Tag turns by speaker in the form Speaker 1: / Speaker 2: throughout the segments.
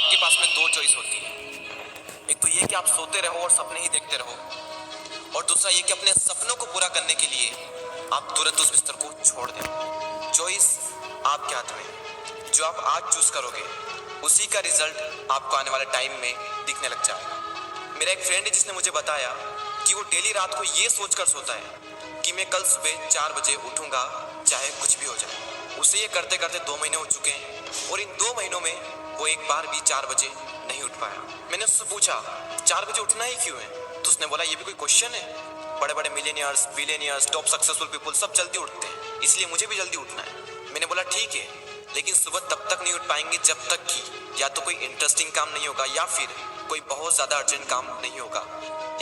Speaker 1: आपके पास में दो चॉइस होती है। एक तो ये कि आप सोते रहो और सपने ही देखते रहो, और दूसरा ये कि अपने सपनों को पूरा करने के लिए आप तुरंत उस बिस्तर को छोड़ दें। चॉइस आपके हाथ में है। जो आप आज चूज करोगे उसी का रिजल्ट आपको आने वाले टाइम में दिखने लग जाएगा। मेरा एक फ्रेंड है जिसने मुझे बताया कि वो डेली रात को ये सोचकर सोता है कि मैं कल सुबह 4 बजे उठूंगा, चाहे कुछ भी हो जाए। उसे ये करते करते 2 महीने हो चुके हैं और इन 2 महीनों में वो एक बार भी 4 बजे नहीं उठ पाया। मैंने उससे पूछा 4 बजे उठना ही क्यों है, तो उसने बोला ये भी कोई क्वेश्चन है। बड़े बड़े millionaires, billionaires, top successful people सब जल्दी उठते हैं, इसलिए मुझे भी जल्दी उठना है। मैंने बोला ठीक है, लेकिन सुबह तब तक नहीं उठ पाएंगे जब तक कि या तो कोई इंटरेस्टिंग काम नहीं होगा या फिर कोई बहुत ज्यादा अर्जेंट काम नहीं होगा।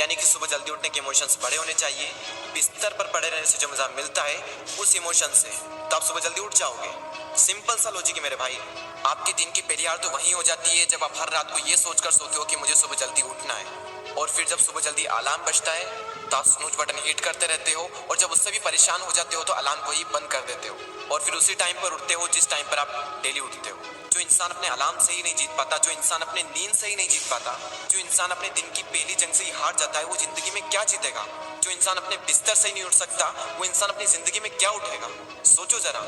Speaker 1: यानी कि सुबह जल्दी उठने के इमोशंस बड़े होने चाहिए। बिस्तर पर पड़े रहने से जो मजा मिलता है उस इमोशन से, तो आप सुबह जल्दी उठ जाओगे। सिंपल सा लॉजिक है मेरे भाई। आपके दिन की पहली हार तो वही हो जाती है जब आप हर रात को ये सोचकर सोते हो कि मुझे सुबह जल्दी उठना है, और फिर जब सुबह जल्दी अलार्म बजता है तो आप स्नूज बटन हिट करते रहते हो, और जब उससे भी परेशान हो जाते हो तो अलार्म को ही बंद कर देते हो, और फिर उसी टाइम पर उठते हो जिस टाइम पर आप डेली उठते हो। जो इंसान अपने अलार्म से ही नहीं जीत पाता, जो इंसान अपने नींद से ही नहीं जीत पाता, जो इंसान अपने दिन की पहली जंग से ही हार जाता है, वो जिंदगी में क्या जीतेगा। जो इंसान अपने बिस्तर से ही नहीं उठ सकता, वो इंसान अपनी जिंदगी में क्या उठेगा। सोचो जरा,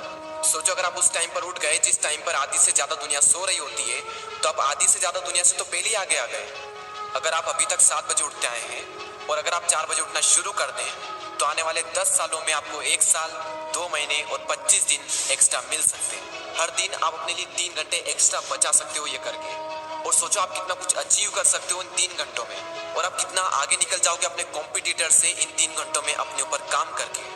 Speaker 1: सोचो अगर आप उस टाइम पर उठ गए जिस टाइम पर आधी से ज्यादा दुनिया सो रही होती है, तो आप आधी से ज्यादा दुनिया से तो पहले ही आगे आ गए। अगर आप अभी तक 7 बजे उठते आए हैं और अगर आप 4 बजे उठना शुरू कर दें, तो आने वाले 10 सालों में आपको 1 साल, 2 महीने और 25 दिन एक्स्ट्रा मिल सकते हैं। हर दिन आप अपने लिए 3 घंटे एक्स्ट्रा बचा सकते हो ये करके, और सोचो आप कितना कुछ अचीव कर सकते हो इन 3 घंटों में, और आप कितना आगे निकल जाओगे अपने कॉम्पिटिटर से इन 3 घंटों में अपने ऊपर काम करके।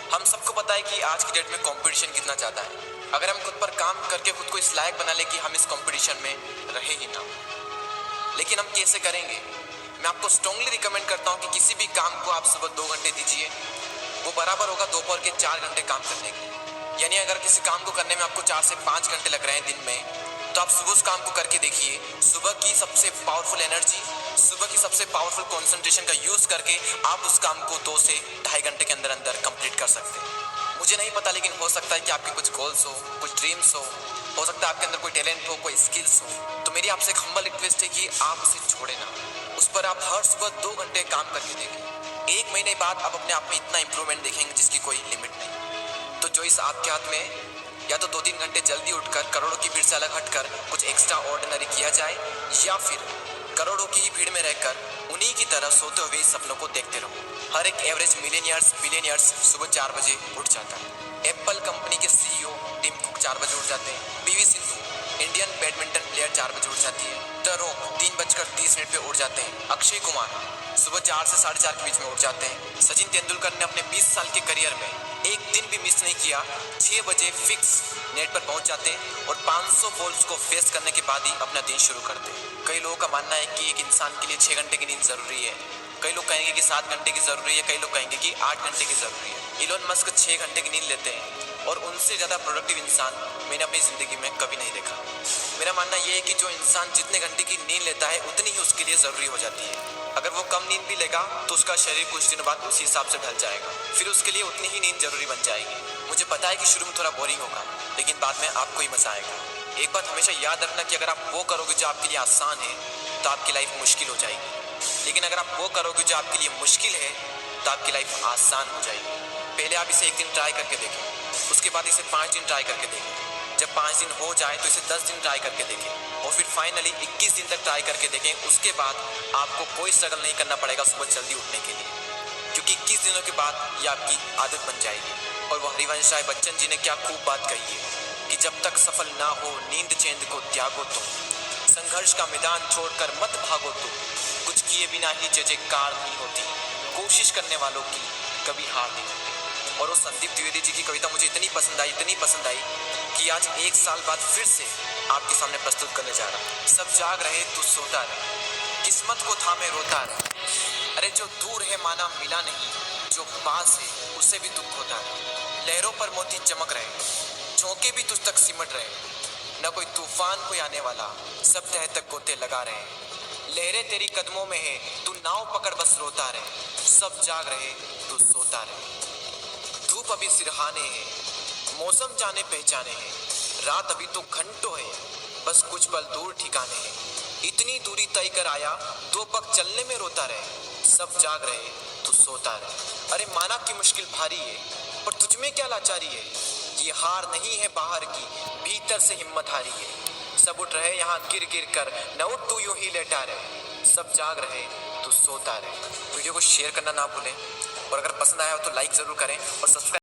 Speaker 1: हम सबको पता है कि आज की डेट में कंपटीशन कितना ज्यादा है। अगर हम खुद पर काम करके खुद को इस लायक बना ले कि हम इस कंपटीशन में रहे ही ना, लेकिन हम कैसे करेंगे। मैं आपको स्ट्रांगली रिकमेंड करता हूं कि किसी भी काम को आप सुबह 2 घंटे दीजिए, वो बराबर होगा दोपहर के 4 घंटे काम करने के। यानी अगर किसी काम को करने में आपको 4 से 5 घंटे लग रहे हैं दिन में, तो आप सुबह उस काम को करके देखिए। सुबह की सबसे पावरफुल एनर्जी, सुबह की सबसे पावरफुल कंसंट्रेशन का यूज करके आप उस काम को 2 से ढाई घंटे के अंदर अंदर कंप्लीट कर सकते हैं। मुझे नहीं पता, लेकिन हो सकता है कि आपके कुछ गोल्स कुछ ड्रीम्स हो सकता है आपके अंदर कोई टैलेंट हो, कोई स्किल्स हो। तो मेरी आपसे एक हम्बल रिक्वेस्ट है कि आप उसे छोड़े ना, उस पर आप हर सुबह 2 घंटे काम करके देखें। 1 महीने बाद आप अपने आप में इतना इंप्रूवमेंट देखेंगे जिसकी कोई लिमिट नहीं। तो चॉइस आपके हाथ में है, या तो 2-3 घंटे जल्दी उठकर करोड़ों की भीड़ से अलग हटकर कुछ एक्स्ट्रा ऑर्डिनरी किया जाए, या फिर करोड़ों की ही भीड़ में रहकर उन्हीं की तरह सोते हुए सपनों को देखते रहो। हर एक एवरेज मिलियनियर्स, बिलियनियर्स सुबह 4 बजे उठ जाता है। एप्पल कंपनी के सीईओ टिम कुक 4 बजे उठ जाते हैं। PV Sindhu Indian badminton player 4 बजे उठ जाती है। द रॉक 3:30 पे उठ जाते हैं। अक्षय कुमार सुबह 4 से 4:30 के बीच में उठ जाते हैं। सचिन तेंदुलकर ने अपने 20 साल के करियर में एक दिन भी मिस नहीं किया, 6 बजे फिक्स नेट पर पहुंच जाते हैं और 500 बॉल्स को फेस करने के बाद ही अपना दिन शुरू करते हैं। कई लोगों का मानना है कि एक इंसान के लिए 6 घंटे की नींद जरूरी है, कई लोग कहेंगे कि 7 घंटे की जरूरी है, कई लोग कहेंगे कि 8 घंटे की जरूरी है। इलोन मस्क 6 घंटे की नींद लेते हैं, और उनसे ज्यादा प्रोडक्टिव इंसान मैंने अपनी जिंदगी में कभी नहीं देखा। मेरा मानना यह है कि जो इंसान जितने घंटे की नींद लेता है उतनी ही उसके लिए जरूरी हो जाती है। अगर वो कम नींद भी लेगा तो उसका शरीर कुछ दिनों बाद उसी हिसाब से ढल जाएगा, फिर उसके लिए उतनी ही नींद जरूरी बन जाएगी। मुझे पता है कि शुरू में थोड़ा बोरिंग होगा, लेकिन बाद में आपको ही मजा आएगा। एक बात हमेशा याद रखना कि अगर आप वो करोगे जो आपके लिए आसान है तो आपकी लाइफ मुश्किल हो जाएगी, लेकिन अगर आप वो करोगे जो आपके लिए मुश्किल है तो आपकी लाइफ आसान हो जाएगी। पहले आप इसे 1 दिन ट्राई करके देखें, उसके बाद इसे 5 दिन ट्राई करके देखें। जब 5 दिन हो जाए तो इसे 10 दिन ट्राई करके देखें, और फिर फाइनली 21 दिन तक ट्राई करके देखें। उसके बाद आपको कोई स्ट्रगल नहीं करना पड़ेगा सुबह जल्दी उठने के लिए, क्योंकि 21 दिनों के बाद ये आपकी आदत बन जाएगी। और वो हरिवंश राय बच्चन जी ने क्या खूब बात कही है कि जब तक सफल ना हो नींद चैन को त्यागो तुम, संघर्ष का मैदान छोड़कर मत भागो तुम, कुछ किए बिना ही जय जयकार नहीं होती, कोशिश करने वालों की कभी हार नहीं होती। और वो संदीप द्विवेदी जी की कविता मुझे इतनी पसंद आई कि आज 1 साल बाद फिर से आपके सामने प्रस्तुत करने जा रहा हूँ। सब जाग रहे तू सोता रहे, किस्मत को थामे रोता रहे। अरे जो दूर है माना मिला नहीं, जो पास है उससे भी दुख होता है। लहरों पर मोती चमक रहे, झोंके भी तुझ तक सिमट रहे, न कोई तूफान कोई आने वाला, सब तह तक गोते लगा रहे। लहरें तेरी कदमों में है, तू नाव पकड़ बस रोता रहे। सब जाग रहे तू सोता रहे। धूप अभी सिरहाने है, मौसम जाने पहचाने हैं, रात अभी तो घंटों है, बस कुछ पल दूर ठिकाने हैं। इतनी दूरी तय कर आया, 2 पग चलने में रोता रहे। सब जाग रहे, तू सोता रहे। अरे माना कि मुश्किल भारी है, पर तुझमें क्या लाचारी है। ये हार नहीं है बाहर की, भीतर से हिम्मत हारी है। सब उठ रहे यहाँ गिर गिर कर, न उठ तू यूं ही लेटा रहे। सब जाग रहे, तू सोता रहे। वीडियो को शेयर करना ना भूलें, और अगर पसंद आया हो तो लाइक जरूर करें और सब्सक्राइब